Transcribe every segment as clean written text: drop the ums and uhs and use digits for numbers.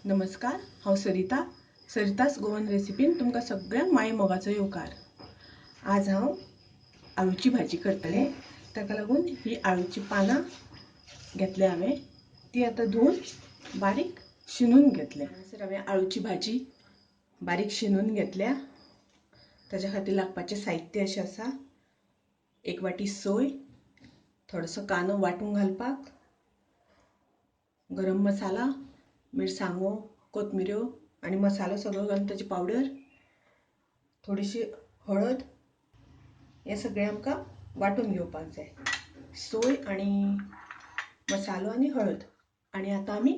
नमस्कार, हांव सरितास गोवन रेसिपीन तुमकां सगळ्यांक माये मोगाचो येवकार। आज हांव आळूची भाजी करतले। ताका लागून ही आळूची पानां घेतले हांवें, ती आतां धुवन बारीक शिनून घेतल्या। हांगासर हांवें आळूची भाजी बारीक शिनून घेतल्या। ताच्या खातीर लागपाचें साहित्य अशें आसा: 1 वाटी सोय, थोडोसो कांदो वांटून घालपाक, गरम मसाला, मिरसांगो, कोथमिऱ्यो आनी मसालो सगळो घालून ताची पावडर, थोडीशी हळद, हे सगळें आमकां वांटून घेवपाक जाय। सोय आनी मसालो आनी हळद। आनी आतां आमी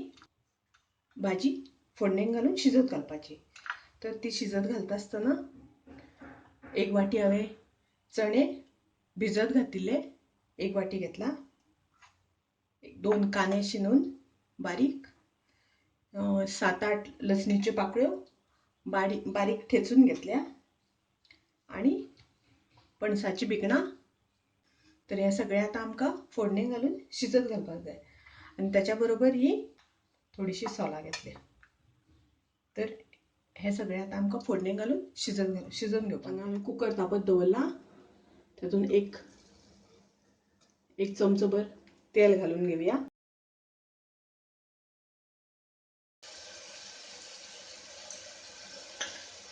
भाजी फोडणेक घालून शिजत घालपाची। तर ती शिजत घालता आसतना 1 वाटी हांवें चणे भिजत घातिल्ले 1 वाटी घेतला। 2 कांदे शिनून बारीक, 7-8 लसणीच्यो पाकळ्यो बारीक ठेचून घेतल्या आनी पणसाची भिकणां। तर हे सगळें आतां आमकां फोडणेक घालून शिजत घालपाक जाय। आनी ताच्या बरोबर ही थोडीशी सोलां घेतल्या। तर हे सगळें आतां आमकां फोडणेक घालून शिजोवन घेवपाक। हांवें कुकर तापत दवरला। तातूंत एक चमचो भर तेल घालून घेवया।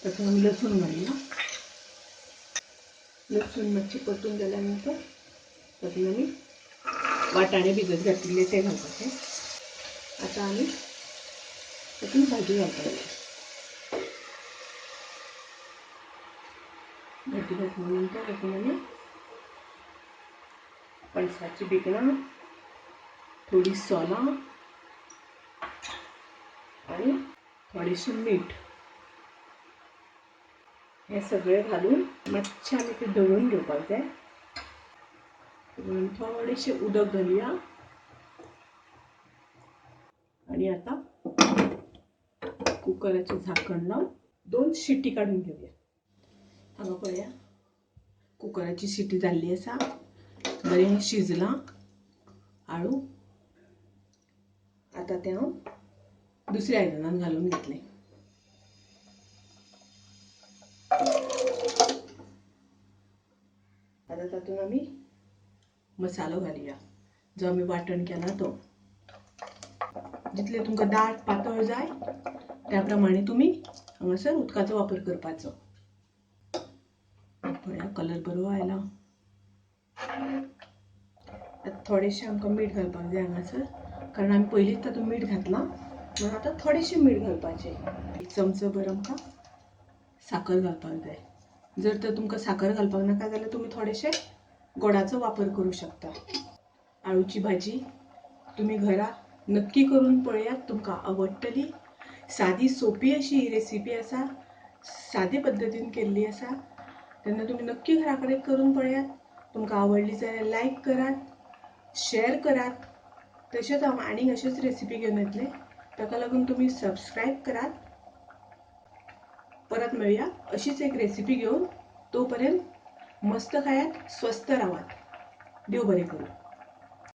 तातूंत आमी लसूण घालूया। लसूण मातशें परतून जाल्या नंतर तातूंत आमी वाटाणे भिजत घातिल्ले ते घालपाचे। आतां आमी तातूंत भाजी घालपाची। भाजी घातल्या नंतर तातूंत आमी पणसाची भिकणां, थोडी सोलां आनी थोडेशें मीठ हे सगळें घालून मातशें आमी तें दळून घेवपाक जाय। थोडेशें उदक घालुया आनी आतां कुकराचें झाकण लावन 2 शिटी काडून घेवया। हांगा पळया, कुकराची शिटी जाल्ली आसा। बरें शिजलां आळू। आतां तें हांव दुसऱ्या आयदनांत घालून घेतलें। आतां तातूंत आमी मसालो घालुया, जो आमी वांटण केला तो। जितलें तुमकां दाट पातळ जाय त्या प्रमाणे तुमी हांगासर उदकाचो वापर करपाचो। पळया, कलर बरो आयला। थोडेशें आमकां मीठ घालपाक जाय हांगासर, कारण आमी पयलींच तातूंत मीठ घातलां। म्हणून आतां थोडेशें मीठ घालपाचें। 1 चमचो भर आमकां साकर घालपाक जाय। जर तर तुमकां साकर घालपाक नाका जाल्यार तुमी थोडेशें गोडाचो वापर करूं शकता। आळूची भाजी तुमी घरा नक्की करून पळयात, तुमकां आवडटली। सादी सोपी अशी ही रेसिपी आसा, सादे पद्दतीन केल्ली आसा। तेन्ना तुमी नक्की घरा कडेन करून पळयात। तुमकां आवडली जाल्यार लायक करात, शेअर करात। तशेंच हांव आनीक अशेच रेसिपी घेवन येतलें, ताका लागून तुमी सबस्क्रायब करात। परत मेळुया अशीच एक रेसिपी घेवन। तोपर्यंत मस्त खायात, स्वस्थ रावात। देव बरें करूं।